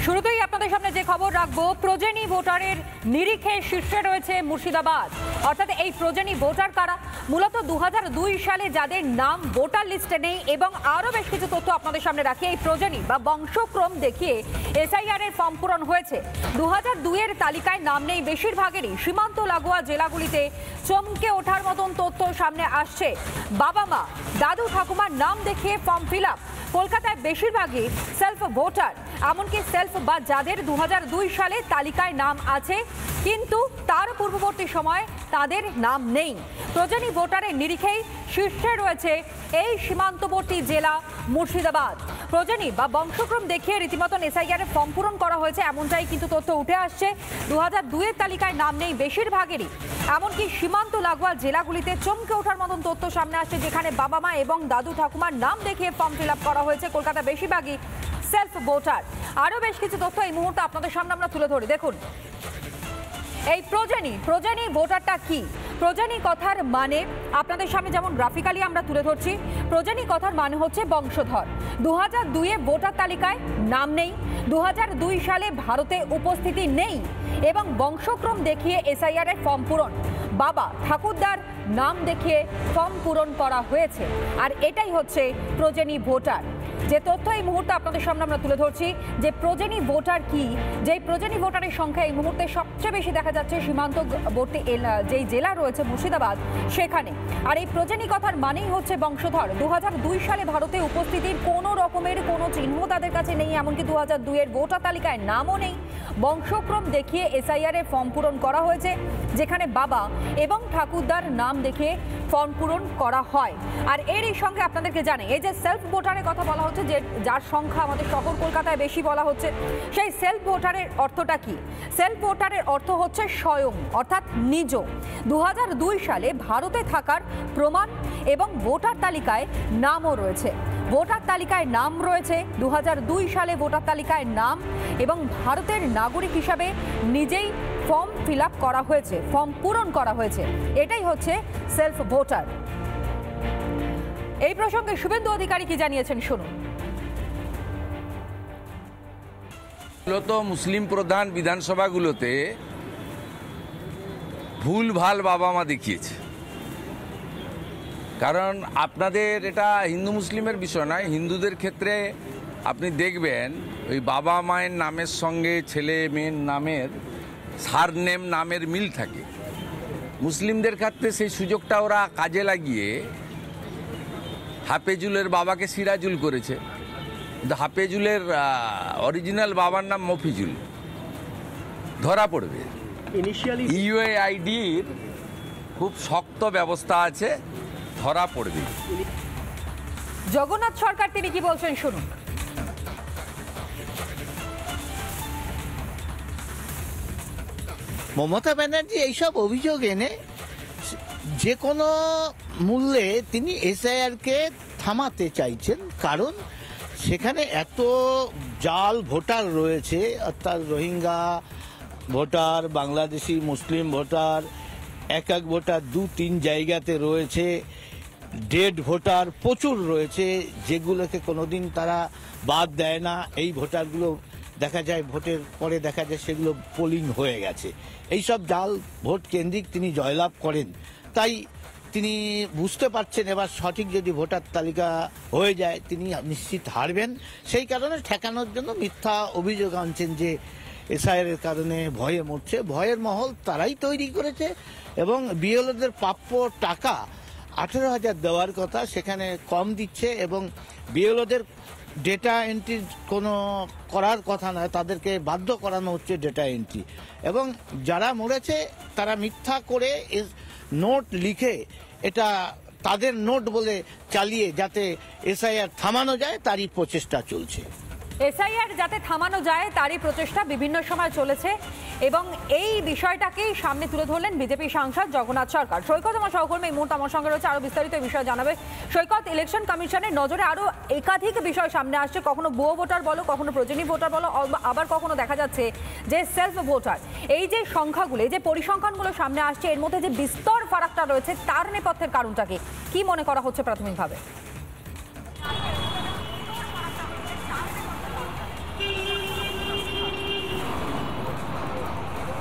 শুরুতেই আপনাদের সামনে যে খবর রাখবো, প্রজেনি ভোটারের নিরিখে শীর্ষে রয়েছে মুর্শিদাবাদ। অর্থাৎ এই প্রজেনি ভোটার কারা? মূলত 2002 সালে যাদের নাম ভোটার লিস্টে নেই এবং আরও বেশ কিছু তথ্য আপনাদের সামনে রাখি। এই প্রজেনি বা বংশক্রম দেখিয়ে এসআইআর এর ফর্ম পূরণ হয়েছে। 2002 এর তালিকায় নাম নেই বেশিরভাগেরই। সীমান্ত লাগোয়া জেলাগুলিতে চমকে ওঠার মতন তথ্য সামনে আসছে। বাবা মা, দাদু ঠাকুমার নাম দেখিয়ে ফর্ম ফিল আপ। কলকাতায় বেশিরভাগই সেলফ ভোটার, এমনকি সেলফ বা যাদের 2002 সালে তালিকায় নাম আছে কিন্তু তার পূর্ববর্তী সময় তাদের নাম নেই। প্রজেনি ভোটারের নিরিখেই শীর্ষে রয়েছে এই সীমান্তবর্তী জেলা মুর্শিদাবাদ। প্রজেনি বা বংশক্রম দেখিয়ে রীতিমতন এসআইআর এর ফর্ম পূরণ করা হয়েছে, এমনটাই কিন্তু তথ্য উঠে আসছে। 2002 এর তালিকায় নাম নেই বেশিরভাগেরই, এমনকি সীমান্ত লাগোয়া জেলাগুলিতে চমকে ওঠার মতন তথ্য সামনে আসছে, যেখানে বাবা মা এবং দাদু ঠাকুমার নাম দেখিয়ে ফর্ম ফিল আপ করা হয়েছে। কলকাতা বেশিরভাগই সেলফ ভোটার। আরও বেশ কিছু তথ্য এই মুহূর্তে আপনাদের সামনে আমরা তুলে ধরি। দেখুন, এই প্রজেনি ভোটারটা কি? প্রজেনি কথার মানে আপনাদের সামনে যেমন গ্রাফিক্যালি আমরা তুলে ধরছি। প্রজেনি কথার মানে হচ্ছে বংশধর। 2002 এ ভোটার তালিকায় নাম নেই, 2002 সালে ভারতে উপস্থিতি নেই এবং বংশক্রম দেখিয়ে এসআইআর এর ফর্ম পূরণ। বাবা ঠাকুরদার নাম দেখিয়ে ফর্ম পূরণ করা হয়েছে। আর এটাই হচ্ছে প্রজেনি ভোটার। যে তথ্য এই মুহূর্তে আপনাদের সামনে আমরা তুলে ধরছি, যে প্রজেনি ভোটার কি, যে প্রজেনি ভোটারের সংখ্যা এই মুহূর্তে সবচেয়ে বেশি দেখা যাচ্ছে সীমান্তবর্তী যেই জেলা রয়েছে মুর্শিদাবাদ সেখানে। আর এই প্রজেনি কথার মানেই হচ্ছে বংশধর। 2002 সালে ভারতে উপস্থিতির কোনো রকমের কোনো চিহ্ন তাদের কাছে নেই, এমনকি 2002 এর ভোটার তালিকায় নামও নেই। বংশক্রম দেখিয়ে এসআইআর এর ফর্ম পূরণ করা হয়েছে, যেখানে বাবা এবং ঠাকুরদার নাম দেখে ফর্ম পূরণ করা হয়। আর এরই সঙ্গে আপনাদেরকে জানাই, এই যে সেলফ ভোটারের কথা বলা হচ্ছে, যে যার সংখ্যা আমাদের শহর কলকাতায় বেশি বলা হচ্ছে, সেই সেলফ ভোটারের অর্থটা কি? সেলফ ভোটারের অর্থ হচ্ছে স্বয়ং, অর্থাৎ নিজ। 2002 সালে ভারতে থাকার প্রমাণ এবং ভোটার তালিকায় নামও রয়েছে। ভোটার তালিকায় নাম রয়েছে, 2002 সালে ভোটার তালিকায় নাম এবং ভারতের নাগরিক হিসাবে নিজেই ফর্ম ফিল আপ করা হয়েছে, ফর্ম পূরণ করা হয়েছে। এটাই হচ্ছে সেলফ ভোটার। এই প্রসঙ্গে শুভেন্দু অধিকারী কি জানিয়েছেন শুনুন। মূলত মুসলিম প্রধান বিধানসভাগুলোতে ভুলভাল বাবা মা দেখিয়েছে। কারণ আপনাদের এটা হিন্দু মুসলিমের বিষয় নয়, হিন্দুদের ক্ষেত্রে আপনি দেখবেন ওই বাবা মায়ের নামের সঙ্গে ছেলে মেয়ের নামের সারনেম নামের মিল থাকে। মুসলিমদের ক্ষেত্রে সেই সুযোগটা ওরা কাজে লাগিয়ে হাফেজুলের বাবাকে সিরাজুল করেছে, কিন্তু হাফেজুলের অরিজিনাল বাবার নাম মফিজুল। ধরা পড়বে। ইউএআইডির খুব শক্ত ব্যবস্থা আছে, ধরা পড়বে। জগন্নাথ সরকার তিনি কি বলছেন শুনুন। মমতা ব্যানার্জি এইসব অভিযোগ এনে যে কোনো মূল্যে তিনি এসআইআরকে থামাতে চাইছেন, কারণ সেখানে এত জাল ভোটার রয়েছে, অর্থাৎ রোহিঙ্গা ভোটার, বাংলাদেশি মুসলিম ভোটার, এক ভোটার 2-3 জায়গাতে রয়েছে, ডেড ভোটার প্রচুর রয়েছে, যেগুলোকে কোনোদিন তারা বাদ দেয় না। এই ভোটারগুলো দেখা যায় ভোটের পরে দেখা যায় সেগুলো পোলিং হয়ে গেছে। এইসব জাল ভোট কেন্দ্রিক তিনি জয়লাভ করেন, তাই তিনি বুঝতে পারছেন এবার সঠিক যদি ভোটার তালিকা হয়ে যায় তিনি নিশ্চিত হারবেন। সেই কারণে ঠেকানোর জন্য মিথ্যা অভিযোগ আনছেন যে এসআইআর এর কারণে ভয়ে মরছে। ভয়ের মহল তারাই তৈরি করেছে এবং বিএলওদের প্রাপ্য টাকা 18,000 দেওয়ার কথা, সেখানে কম দিচ্ছে এবং বিএলওদের ডেটা এন্ট্রি কোনো করার কথা নয়, তাদেরকে বাধ্য করানো হচ্ছে ডেটা এন্ট্রি। এবং যারা মরেছে তারা মিথ্যা করে নোট লিখে এটা তাদের নোট বলে চালিয়ে যাতে এসআইআর থামানো যায় তারই প্রচেষ্টা চলছে। এসআইআর যাতে থামানো যায় তারই প্রচেষ্টা বিভিন্ন সময় চলেছে এবং এই বিষয়টাকেই সামনে তুলে ধরলেন বিজেপি সাংসদ জগন্নাথ সরকার। সৈকত আমার সহকর্মী এই মুহূর্তে আমার সঙ্গে রয়েছে, আরও বিস্তারিত এই বিষয়ে জানাবে। সৈকত, ইলেকশন কমিশনের নজরে আরও একাধিক বিষয় সামনে আসছে, কখনো ভুয়ো ভোটার বলো, কখনো প্রজেনি ভোটার বলো, আবার কখনো দেখা যাচ্ছে যে সেলফ ভোটার। এই যে সংখ্যাগুলো, এই যে পরিসংখ্যানগুলো সামনে আসছে, এর মধ্যে যে বিস্তর ফারাকটা রয়েছে তার নেপথ্যের কারণটাকে কি মনে করা হচ্ছে প্রাথমিকভাবে?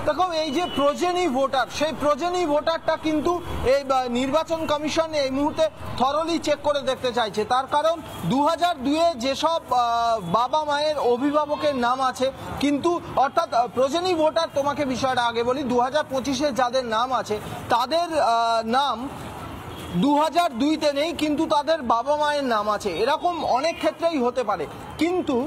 দেখো এই যে প্রজেনি ভোটার, সেই প্রজেনি ভোটারটা কিন্তু এই নির্বাচন কমিশন এই মুহূর্তে থরলি চেক করে দেখতে চাইছে। তার কারণ 2002-এ যেসব বাবা মায়ের অভিভাবকের নাম আছে, কিন্তু অর্থাৎ প্রজেনি ভোটার, তোমাকে বিষয়টা আগে বলি, 2025-এ যাদের নাম আছে তাদের নাম 2002-তে নেই, কিন্তু তাদের বাবা মায়ের নাম আছে। এরকম অনেক ক্ষেত্রেই হতে পারে, কিন্তু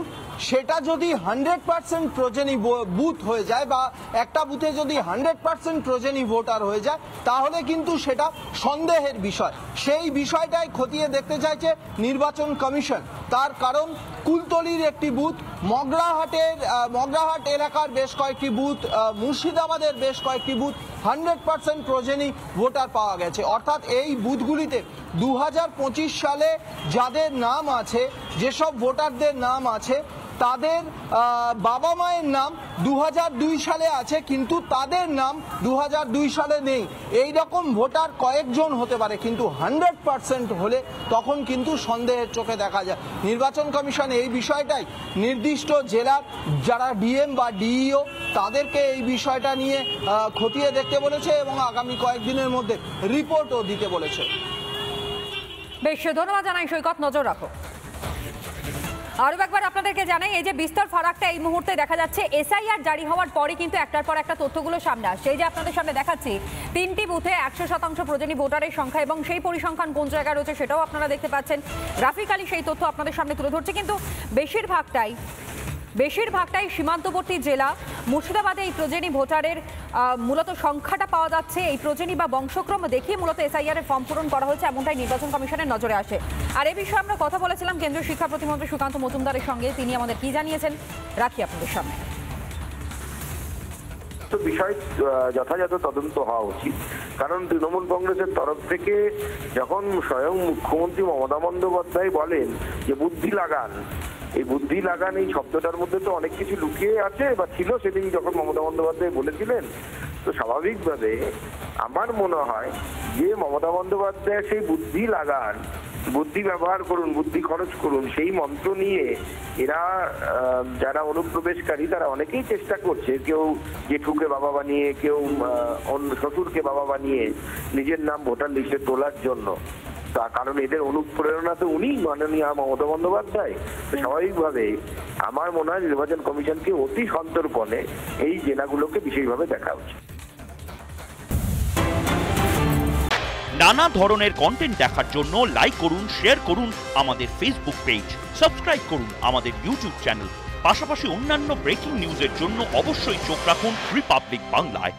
সেটা যদি 100% প্রজেনি বুথ হয়ে যায় বা একটা বুথে যদি 100% প্রজেনি ভোটার হয়ে যায়, তাহলে কিন্তু সেটা সন্দেহের বিষয়। সেই বিষয়টাই খতিয়ে দেখতে চাইছে নির্বাচন কমিশন। তার কারণ কুলতলির একটি বুথ, মগরাহাট এলাকার বেশ কয়েকটি বুথ, মুর্শিদাবাদের বেশ কয়েকটি বুথ 100% প্রজেনি ভোটার পাওয়া গেছে। অর্থাৎ এই বুথগুলিতে 2025 সালে যাদের নাম আছে, যেসব ভোটারদের নাম আছে, তাদের বাবা মায়ের নাম 2002 সালে আছে, কিন্তু তাদের নাম 2002 সালে নেই। এই রকম ভোটার কয়েকজন হতে পারে, কিন্তু 100% হলে তখন কিন্তু সন্দেহের চোখে দেখা যায়। নির্বাচন কমিশন এই বিষয়টাই নির্দিষ্ট জেলার যারা ডিএম বা ডিইও তাদেরকে এই বিষয়টা নিয়ে খতিয়ে দেখতে বলেছে এবং আগামী কয়েকদিনের মধ্যে রিপোর্টও দিতে বলেছে। বেশ, ধন্যবাদ জানাই সৈকত, নজর রাখো। আরও একবার আপনাদেরকে জানাই, এই যে বিস্তর ফারাকটা এই মুহূর্তে দেখা যাচ্ছে, এসআইআর জারি হওয়ার পরই কিন্তু একটার পর একটা তথ্যগুলো সামনে আসছে। এই যে আপনাদের সামনে দেখাচ্ছি 3টি বুথে 100% প্রজেনি ভোটারের সংখ্যা এবং সেই পরিসংখ্যান কোন জায়গায় রয়েছে সেটাও আপনারা দেখতে পাচ্ছেন। গ্রাফিক্যালি সেই তথ্য আপনাদের সামনে তুলে ধরছে, কিন্তু বেশিরভাগটাই সীমান্তবর্তী জেলা। মুর্শিদাবাদে এই প্রজেনি ভোটারের মূলত সংখ্যাটা পাওয়া যাচ্ছে, এই প্রজেনি বা বংশক্রম দেখিয়ে মূলত এসআইআর এর ফর্ম পূরণ করা হয়েছে, এমনটাই নির্বাচন কমিশনের নজরে আসে। আর এই বিষয়ে আমরা কথা বলেছিলাম কেন্দ্রীয় শিক্ষা প্রতিমন্ত্রী সুকান্ত মজুমদারের সঙ্গে, তিনি আমাদের কি জানিয়েছেন রাখি আপনাদের সামনে। তো বিষয় যথাযথ তদন্ত হওয়া উচিত, কারণ তৃণমূল কংগ্রেসের তরফ থেকে যখন স্বয়ং মুখ্যমন্ত্রী মমতা বন্দ্যোপাধ্যায় বলেন যে বুদ্ধি লাগান, এই বুদ্ধি লাগান এই শব্দটার মধ্যে তো অনেক কিছু লুকিয়ে আছে বা ছিল সেদিন যখন মমতা বন্দ্যোপাধ্যায় বলেছিলেন। তো স্বাভাবিকভাবে আমার মনে হয় যে মমতা বন্দ্যোপাধ্যায় সেই বুদ্ধি লাগান, বুদ্ধি ব্যবহার করুন, বুদ্ধি খরচ করুন, সেই মন্ত্র নিয়ে এরা যারা অনুপ্রবেশকারী তারা অনেকেই চেষ্টা করছে, কেউ জেঠুকে বাবা বানিয়ে, কেউ অন্য শ্বশুরকে বাবা বানিয়ে নিজের নাম ভোটার লিস্টে তোলার জন্য। তার কারণ এদের অনুপ্রেরণা তো উনি, মাননীয় মমতা বন্দ্যোপাধ্যায়। স্বাভাবিকভাবে আমার মনে হয় নির্বাচন কমিশনকে অতি সন্তর্পণে এই জেলাগুলোকে বিশেষভাবে দেখা উচিত। নানা ধরনের কন্টেন্ট দেখার জন্য লাইক করুন, শেয়ার করুন আমাদের ফেসবুক পেজ, সাবস্ক্রাইব করুন আমাদের ইউটিউব চ্যানেল। পাশাপাশি অন্যান্য ব্রেকিং নিউজের জন্য অবশ্যই চোখ রাখুন রিপাবলিক বাংলায়।